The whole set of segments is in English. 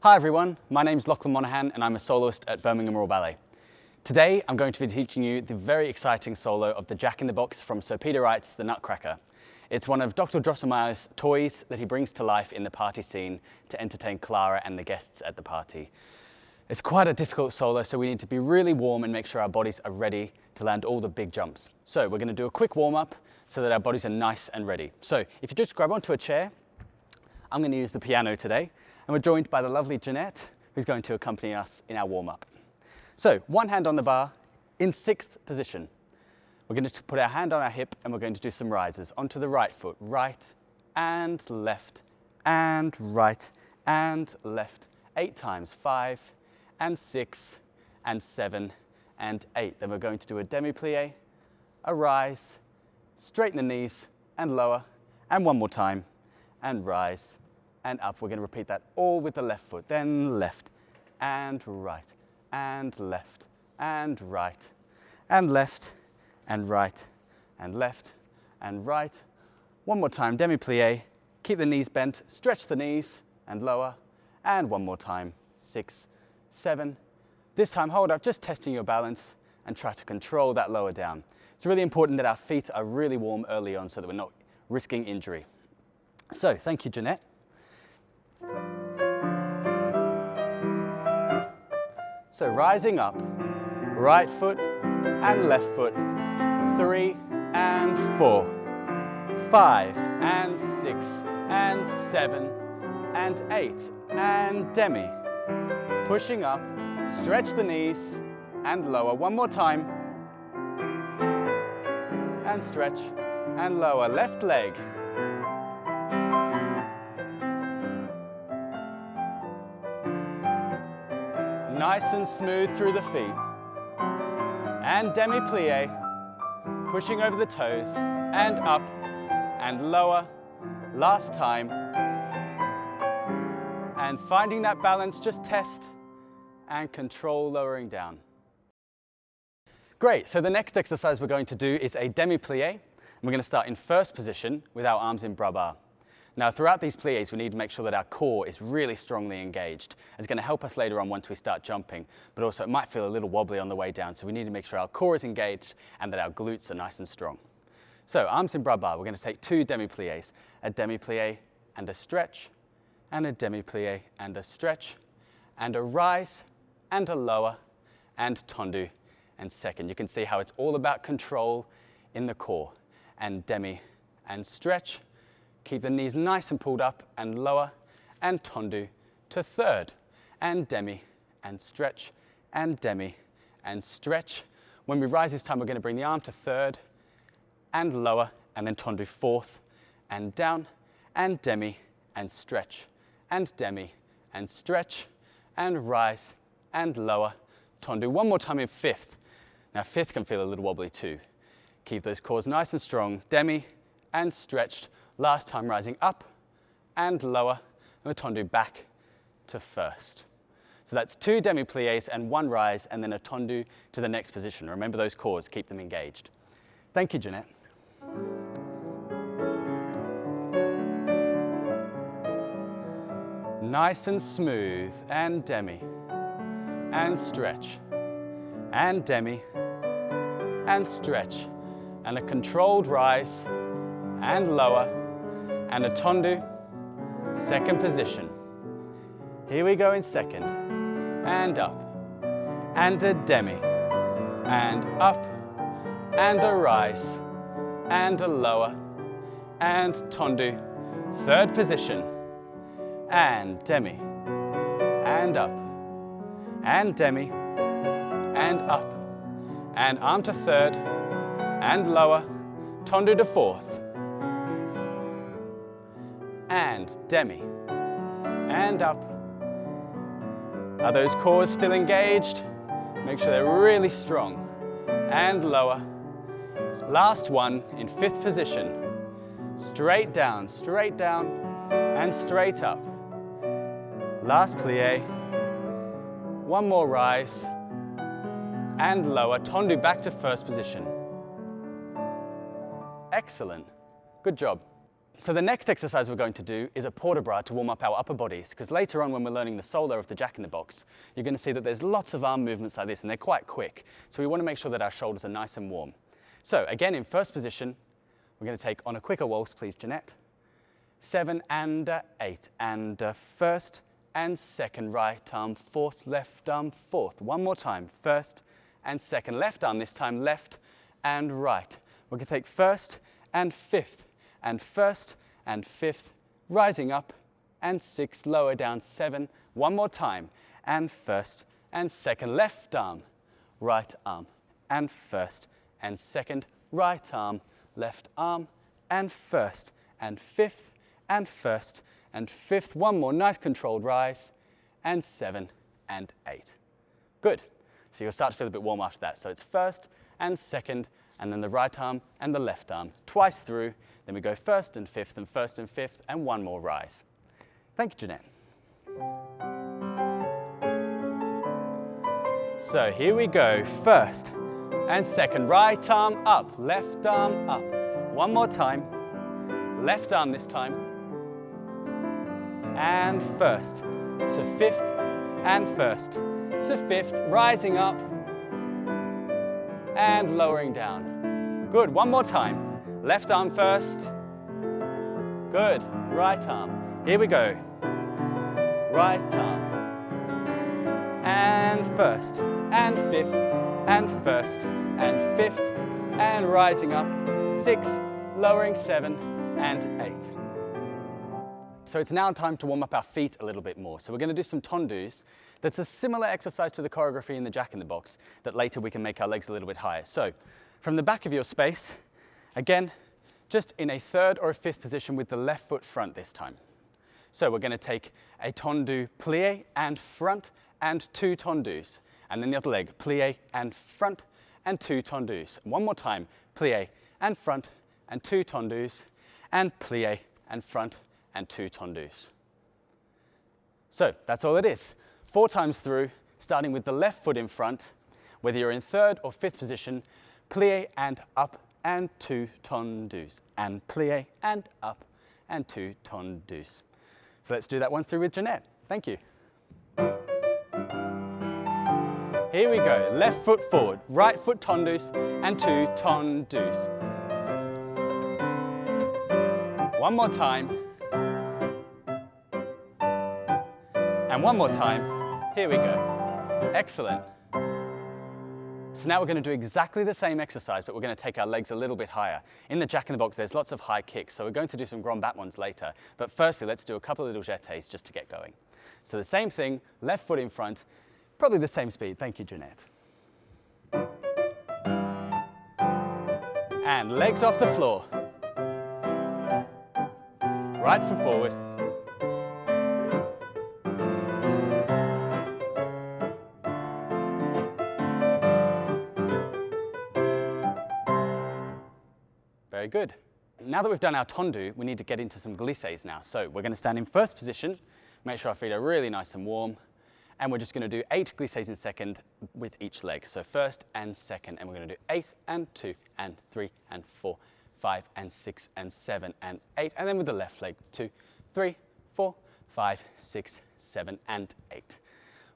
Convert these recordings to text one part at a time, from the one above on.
Hi everyone, my name's Lachlan Monaghan and I'm a soloist at Birmingham Royal Ballet. Today I'm going to be teaching you the very exciting solo of the Jack-in-the-Box from Sir Peter Wright's The Nutcracker. It's one of Dr. Drosselmeyer's toys that he brings to life in the party scene to entertain Clara and the guests at the party. It's quite a difficult solo, so we need to be really warm and make sure our bodies are ready to land all the big jumps. So we're going to do a quick warm-up so that our bodies are nice and ready. So if you just grab onto a chair, I'm going to use the piano today, and we're joined by the lovely Jeanette, who's going to accompany us in our warm-up. So, one hand on the bar, in 6th position. We're going to put our hand on our hip, and we're going to do some rises. Onto the right foot, right and left, and right and left. 8 times, 5 and 6 and 7 and 8. Then we're going to do a demi-plié, a rise, straighten the knees and lower, and one more time, and rise and up. We're going to repeat that all with the left foot, then left and right and left and right and left and right and left and right. One more time, demi-plié, keep the knees bent, stretch the knees and lower, and one more time, 6, 7. This time hold up, just testing your balance and try to control that lower down. It's really important that our feet are really warm early on so that we're not risking injury. So, thank you, Jeanette. So rising up, right foot and left foot, 3 and 4, 5 and 6 and 7 and 8 and demi. Pushing up, stretch the knees and lower. One more time. And stretch and lower. Left leg. Nice and smooth through the feet. And demi-plié, pushing over the toes, and up, and lower, last time. And finding that balance, just test, and control lowering down. Great, so the next exercise we're going to do is a demi-plié, and we're going to start in 1st position with our arms in Barre. Now, throughout these pliés, we need to make sure that our core is really strongly engaged. It's going to help us later on once we start jumping, but also it might feel a little wobbly on the way down, so we need to make sure our core is engaged and that our glutes are nice and strong. So, arms in Barre, we're going to take 2 demi-pliés, a demi-plié and a stretch, and a demi-plié and a stretch, and a rise and a lower, and tendu and second. You can see how it's all about control in the core, and demi and stretch. Keep the knees nice and pulled up and lower, and tendu to 3rd, and demi and stretch, and demi and stretch. When we rise this time, we're going to bring the arm to 3rd and lower, and then tendu 4th and down, and demi and stretch, and demi and stretch, and rise and lower, tendu. One more time in 5th. Now 5th can feel a little wobbly too. Keep those cores nice and strong, demi and stretched. Last time rising up and lower, and the tendu back to 1st. So that's 2 demi-pliés and 1 rise, and then a tendu to the next position. Remember those cores, keep them engaged. Thank you, Jeanette. Nice and smooth, and demi, and stretch, and demi, and stretch, and a controlled rise, and lower, and a tendu, 2nd position. Here we go in 2nd, and up, and a demi, and up, and a rise, and a lower, and tendu, 3rd position, and demi, and up, and demi, and up, and arm to 3rd, and lower, tendu to 4th, and demi, and up. Are those cores still engaged? Make sure they're really strong. And lower. Last one in 5th position. Straight down, and straight up. Last plié. One more rise, and lower. Tendu back to 1st position. Excellent. Good job. So the next exercise we're going to do is a port de bras to warm up our upper bodies, because later on when we're learning the solo of the Jack-in-the-Box, you're going to see that there's lots of arm movements like this, and they're quite quick. So we want to make sure that our shoulders are nice and warm. So again, in first position, we're going to take on a quicker waltz, please, Jeanette. 7 and 8, and first and second, right arm, fourth, left arm, fourth. One more time, first and second, left arm this time, left and right. We're going to take first and fifth, and first and fifth, rising up, and 6, lower down, 7, one more time, and first and second, left arm, right arm, and first and second, right arm, left arm, and first and fifth, and first and fifth, one more, nice controlled rise, and 7 and 8. Good. So you'll start to feel a bit warm after that. So it's first and second, and then the right arm and the left arm, twice through. Then we go first and fifth, and one more rise. Thank you, Jeanette. So here we go, first and second, right arm up, left arm up. One more time, left arm this time, and first to fifth, and first to fifth, rising up, and lowering down. Good, one more time. Left arm first. Good, right arm. Here we go. Right arm. And first, and fifth, and first, and fifth, and rising up. 6, lowering 7, and 8. So it's now time to warm up our feet a little bit more. So we're going to do some tendus. That's a similar exercise to the choreography in the Jack-in-the-Box that later we can make our legs a little bit higher. So from the back of your space, again, just in a third or a fifth position with the left foot front this time. So we're going to take a tendu plié and front and 2 tendus. And then the other leg, plié and front and 2 tendus. One more time, plié and front and 2 tendus, and plié and front and 2 tendus. So that's all it is. 4 times through, starting with the left foot in front, whether you're in third or fifth position, plié and up and 2 tendus, and plié and up and 2 tendus. So let's do that one through with Jeanette. Thank you. Here we go, left foot forward, right foot tendus and 2 tendus. One more time. And one more time, here we go. Excellent. So now we're going to do exactly the same exercise, but we're going to take our legs a little bit higher. In the Jack-in-the-Box, there's lots of high kicks, so we're going to do some grand bat ones later. But firstly, let's do a couple of little jetés just to get going. So the same thing, left foot in front, probably the same speed. Thank you, Jeanette. And legs off the floor. Right foot forward. Very good. Now that we've done our tendu, we need to get into some glissades now. So we're going to stand in first position, make sure our feet are really nice and warm, and we're just going to do 8 glissades in second with each leg. So first and second, and we're going to do 8 and 2 and 3 and 4, 5 and 6 and 7 and 8, and then with the left leg, 2, 3, 4, 5, 6, 7 and 8.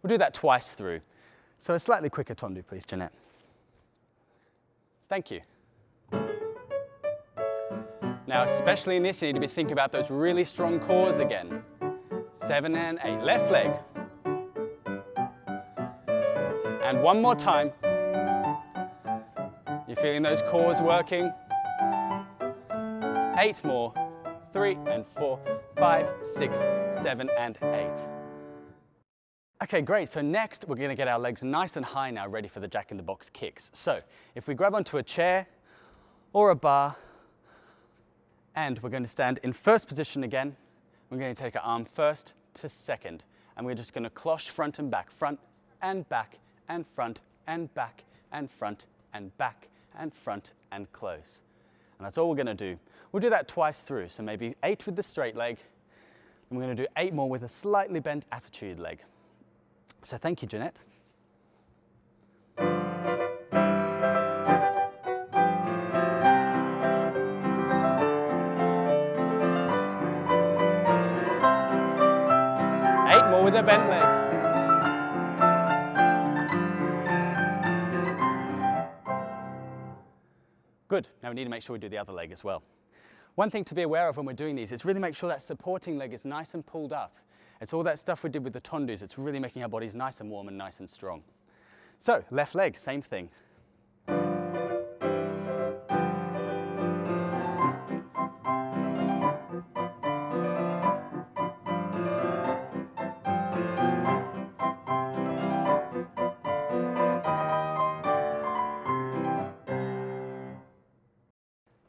We'll do that twice through. So a slightly quicker tendu, please, Jeanette. Thank you. Now, especially in this, you need to be thinking about those really strong cores again. 7 and 8. Left leg. And one more time. You're feeling those cores working. 8 more. 3 and 4, 5, 6, 7 and 8. Okay, great. So next, we're going to get our legs nice and high now, ready for the Jack-in-the-Box kicks. So if we grab onto a chair or a bar, and we're going to stand in first position again. We're going to take our arm first to second. And we're just going to cloche front and back and back and front and back and front and back and front and close. And that's all we're going to do. We'll do that twice through. So maybe 8 with the straight leg. And we're going to do 8 more with a slightly bent attitude leg. So thank you, Jeanette. with a bent leg. Good, now we need to make sure we do the other leg as well. One thing to be aware of when we're doing these is really make sure that supporting leg is nice and pulled up. It's all that stuff we did with the tendus. It's really making our bodies nice and warm and nice and strong. So, left leg, same thing.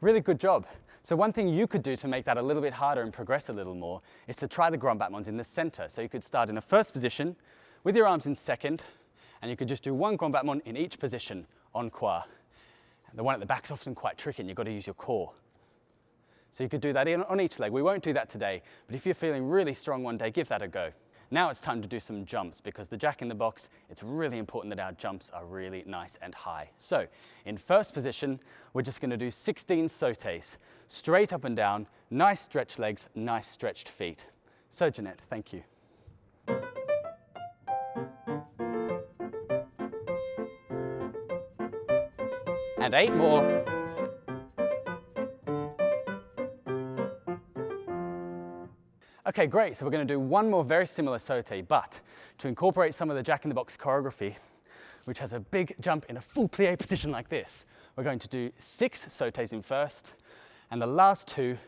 Really good job. So one thing you could do to make that a little bit harder and progress a little more is to try the grand battements in the center. So you could start in a first position with your arms in second, and you could just do one grand battement in each position en croix. And the one at the back is often quite tricky and you've got to use your core. So you could do that on each leg. We won't do that today, but if you're feeling really strong one day, give that a go. Now it's time to do some jumps because the Jack-in-the-Box, it's really important that our jumps are really nice and high. So in first position, we're just going to do 16 sautés, straight up and down, nice stretched legs, nice stretched feet. So Jeanette, thank you. And 8 more. Okay, great, so we're going to do one more very similar sauté, but to incorporate some of the Jack-in-the-Box choreography, which has a big jump in a full plié position like this, we're going to do 6 sautés in first, and the last 2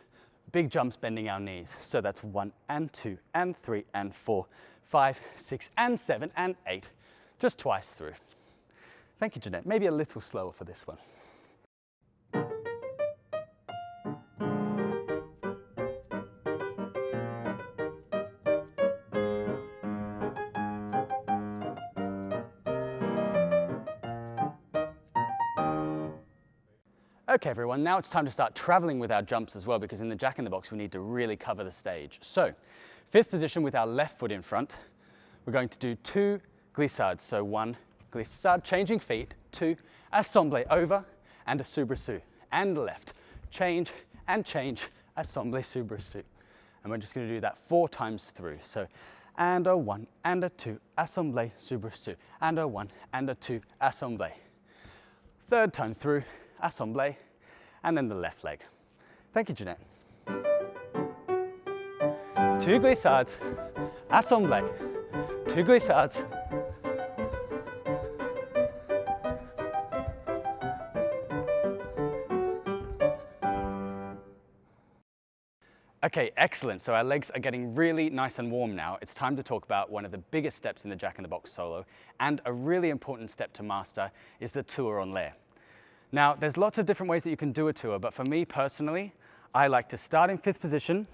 big jumps bending our knees. So that's 1 and 2 and 3 and 4, 5, 6 and 7 and 8, just twice through. Thank you, Jeanette. Maybe a little slower for this one. Okay everyone, now it's time to start traveling with our jumps as well, because in the Jack-in-the-Box we need to really cover the stage. So, 5th position with our left foot in front, we're going to do 2 glissades. So 1 glissade, changing feet, 2 assemblée over and a soubresaut, and left, change and change, assemblée, soubresaut. And we're just going to do that 4 times through. So, and a 1 and a 2, assemblée, soubresaut, and a 1 and a 2, assemblée. 3rd time through, assemblée, and then the left leg. Thank you, Jeanette. 2 glissades, assemblée, 2 glissades, okay, excellent. So our legs are getting really nice and warm now. It's time to talk about one of the biggest steps in the Jack-in-the-Box solo, and a really important step to master is the tour en l'air. Now, there's lots of different ways that you can do a tour, but for me personally, I like to start in 5th position,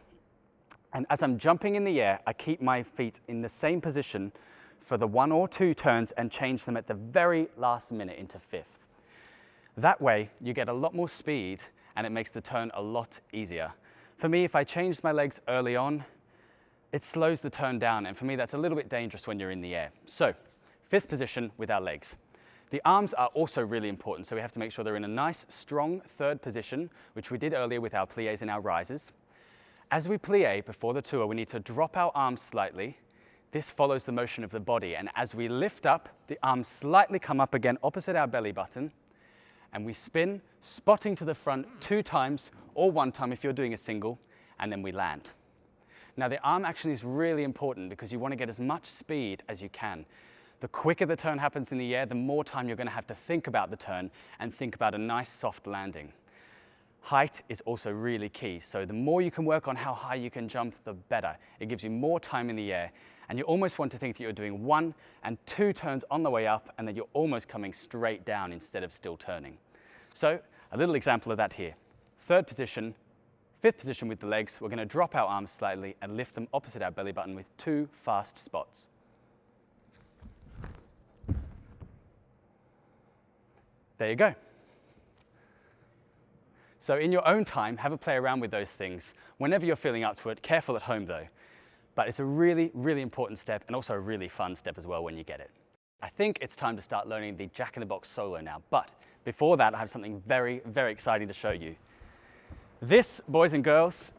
and as I'm jumping in the air, I keep my feet in the same position for the 1 or 2 turns and change them at the very last minute into 5th. That way, you get a lot more speed and it makes the turn a lot easier. For me, if I change my legs early on, it slows the turn down, and for me that's a little bit dangerous when you're in the air. So, 5th position with our legs. The arms are also really important, so we have to make sure they're in a nice, strong 3rd position, which we did earlier with our pliés and our rises. As we plié before the tour, we need to drop our arms slightly. This follows the motion of the body, and as we lift up, the arms slightly come up again opposite our belly button, and we spin, spotting to the front 2 times, or 1 time if you're doing a single, and then we land. Now the arm action is really important because you want to get as much speed as you can. The quicker the turn happens in the air, the more time you're going to have to think about the turn and think about a nice soft landing. Height is also really key, so the more you can work on how high you can jump, the better. It gives you more time in the air, and you almost want to think that you're doing 1 and 2 turns on the way up, and that you're almost coming straight down instead of still turning. So, a little example of that here. 3rd position, 5th position with the legs, we're going to drop our arms slightly and lift them opposite our belly button with 2 fast spots. There you go. So in your own time, have a play around with those things. Whenever you're feeling up to it, careful at home though. But it's a really, really important step, and also a really fun step as well when you get it. I think it's time to start learning the Jack-in-the-Box solo now, but before that I have something very, very exciting to show you. This, boys and girls,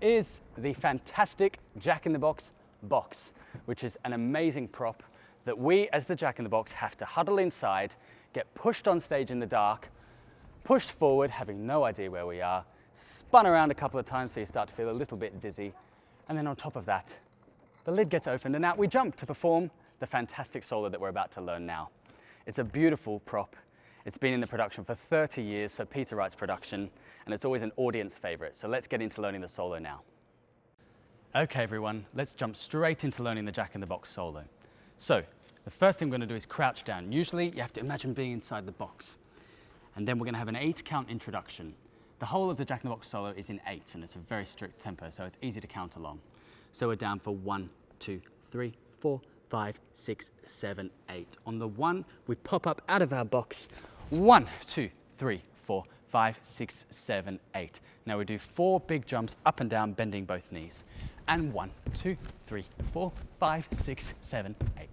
is the fantastic Jack-in-the-Box box, which is an amazing prop that we, as the Jack-in-the-Box, have to huddle inside, get pushed on stage in the dark, pushed forward, having no idea where we are, spun around a couple of times so you start to feel a little bit dizzy, and then on top of that, the lid gets opened and out we jump to perform the fantastic solo that we're about to learn now. It's a beautiful prop. It's been in the production for 30 years, so Peter Wright's production, and it's always an audience favorite. So let's get into learning the solo now. Okay, everyone, let's jump straight into learning the Jack-in-the-Box solo. So the first thing we're going to do is crouch down. Usually you have to imagine being inside the box. And then we're going to have an 8-count introduction. The whole of the Jack-in-the-Box solo is in 8s, and it's a very strict tempo, so it's easy to count along. So we're down for 1, 2, 3, 4, 5, 6, 7, 8. On the 1, we pop up out of our box. 1, 2, 3, 4, 5, 6, 7, 8. Now we do 4 big jumps up and down, bending both knees. And 1, 2, 3, 4, 5, 6, 7, 8.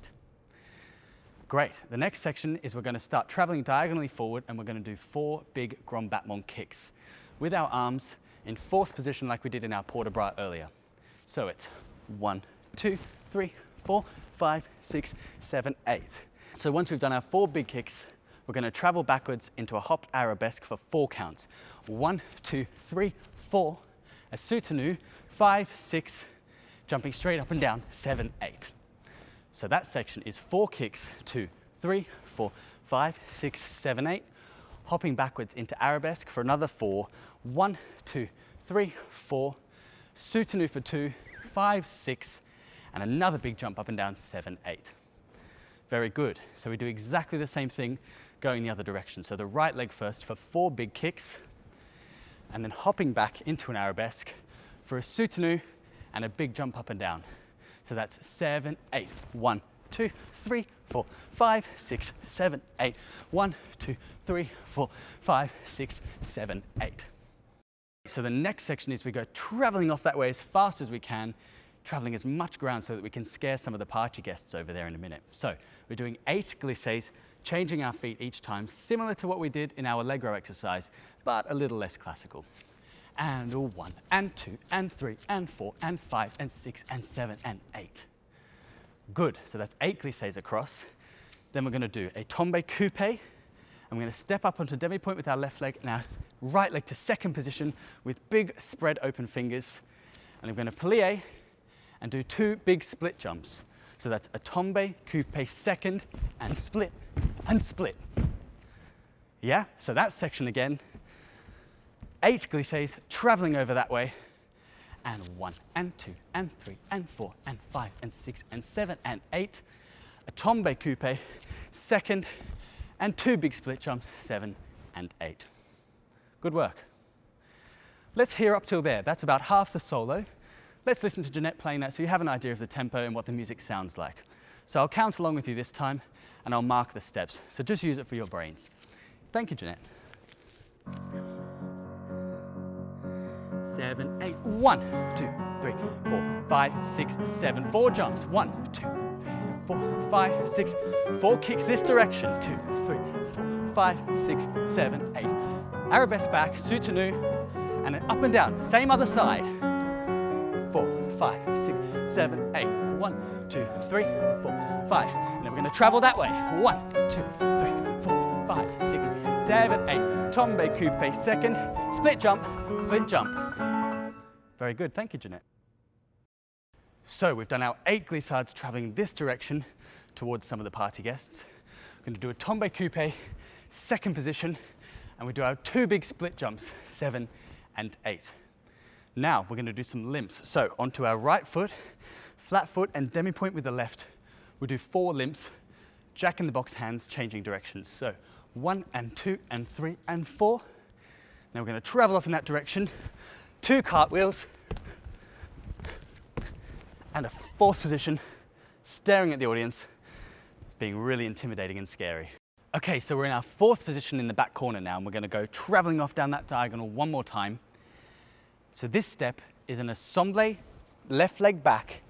Great. The next section is we're going to start traveling diagonally forward, and we're going to do 4 big grand battement kicks with our arms in 4th position like we did in our port de bras earlier. So it's 1, 2, 3, 4, 5, 6, 7, 8. So once we've done our 4 big kicks, we're going to travel backwards into a hopped arabesque for 4 counts. 1, 2, 3, 4, a soutenu, 5, 6, jumping straight up and down, 7, 8. So that section is 4 kicks, 2, 3, 4, 5, 6, 7, 8, hopping backwards into arabesque for another 4, 1, 2, 3, 4, soutenu for 2, 5, 6, and another big jump up and down, 7, 8. Very good. So we do exactly the same thing going the other direction. So the right leg first for 4 big kicks, and then hopping back into an arabesque for a soutenu and a big jump up and down. So that's 7, 8. 1, 2, 3, 4, 5, 6, 7, 8. 1, 2, 3, 4, 5, 6, 7, 8. So the next section is we go traveling off that way as fast as we can, traveling as much ground so that we can scare some of the party guests over there in a minute. So we're doing 8 glisses, changing our feet each time, similar to what we did in our Allegro exercise, but a little less classical. And 1, and 2, and 3, and 4, and 5, and 6, and 7, and 8. Good, so that's 8 glisses across. Then we're going to do a tombe coupe, and we're going to step up onto demi-pointe with our left leg, and our right leg to 2nd position with big spread open fingers. And we're going to plie and do 2 big split jumps. So that's a tombe coupe 2nd, and split, and split. Yeah, so that section again. 8 glisses, traveling over that way, and 1, and 2, and 3, and 4, and 5, and 6, and 7, and 8. A tombe coupe, 2nd, and 2 big split jumps, 7 and 8. Good work. Let's hear up till there. That's about half the solo. Let's listen to Jeanette playing that so you have an idea of the tempo and what the music sounds like. So I'll count along with you this time, and I'll mark the steps. So just use it for your brains. Thank you, Jeanette. 7, 8. 1, 2, 3, 4, 5, 6, 7. 4 jumps. 1, 2, 3, 4, 5, 6. 4 kicks this direction. 2, 3, 4, 5, 6, 7, 8. Arabesque back, soutenu, and then up and down. Same other side. 4, 5, 6, 7, 8. 1, 2, 3, 4, 5. And then we're going to travel that way. 1, 2, 3, 4, 5, 6, 7, 8. Tombe coupe 2nd. Split jump, split jump. Very good, thank you, Jeanette. So we've done our 8 glissades traveling this direction towards some of the party guests. We're going to do a tombe coupe, 2nd position, and we do our 2 big split jumps, 7 and 8. Now we're going to do some limps. So onto our right foot, flat foot and demi-pointe with the left. We'll do 4 limps, Jack-in-the-Box hands changing directions. So 1 and 2 and 3 and 4. Now we're going to travel off in that direction, 2 cartwheels, and a 4th position, staring at the audience, being really intimidating and scary. Okay, so we're in our 4th position in the back corner now, and we're going to go traveling off down that diagonal one more time. So this step is an ensemble, left leg back,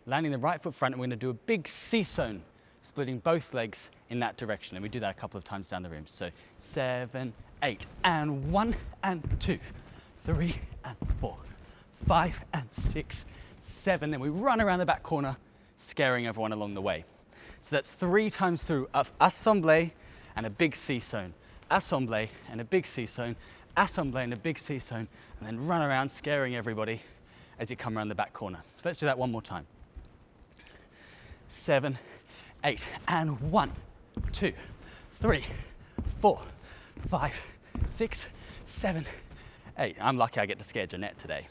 landing the right foot front, and we're going to do a big seesaw, splitting both legs in that direction. And we do that a couple of times down the room. So 7, 8, and 1, and 2, 3, and 4, 5, and 6, 7, then we run around the back corner, scaring everyone along the way. So that's 3 times through of assemblée and a big C-zone, assemblée and a big C-zone, assemblée and a big C-zone, and then run around scaring everybody as you come around the back corner. So let's do that one more time. 7, 8, and 1, 2, 3, 4, 5, 6, 7, 8. I'm lucky I get to scare Jeanette today.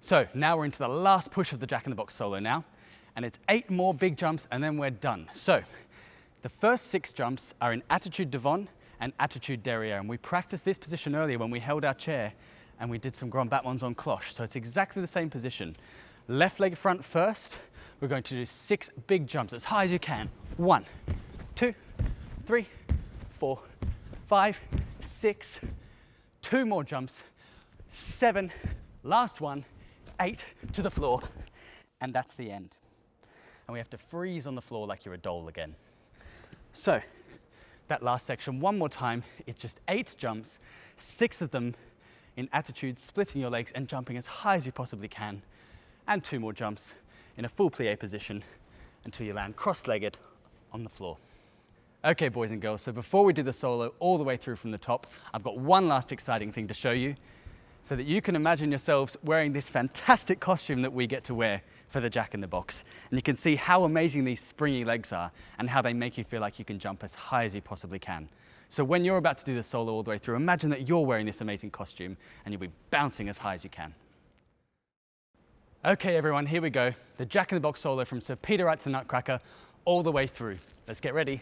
So now we're into the last push of the Jack-in-the-Box solo now, and it's 8 more big jumps and then we're done. So the first 6 jumps are in attitude devant and attitude derrière, and we practiced this position earlier when we held our chair and we did some grand battements en cloche. So it's exactly the same position. Left leg front first. We're going to do 6 big jumps as high as you can. 1, 2, 3, 4, 5, 6. 2 more jumps. 7, last one, 8 to the floor, and that's the end. And we have to freeze on the floor like you're a doll again. So that last section one more time, it's just 8 jumps, 6 of them in attitude, splitting your legs and jumping as high as you possibly can, and 2 more jumps in a full plié position until you land cross-legged on the floor. Okay, boys and girls, so before we do the solo all the way through from the top, I've got one last exciting thing to show you so that you can imagine yourselves wearing this fantastic costume that we get to wear for the Jack-in-the-Box. And you can see how amazing these springy legs are and how they make you feel like you can jump as high as you possibly can. So when you're about to do the solo all the way through, imagine that you're wearing this amazing costume and you'll be bouncing as high as you can. Okay, everyone, here we go. The Jack-in-the-Box solo from Sir Peter Wright's The Nutcracker all the way through. Let's get ready.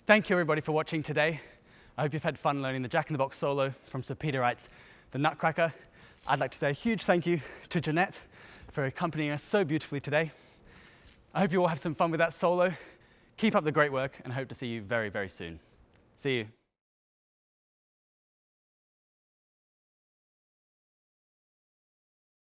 Thank you everybody for watching today. I hope you've had fun learning the Jack-in-the-Box solo from Sir Peter Wright's The Nutcracker. I'd like to say a huge thank you to Jeanette for accompanying us so beautifully today. I hope you all have some fun with that solo. Keep up the great work and hope to see you very, very soon. See you.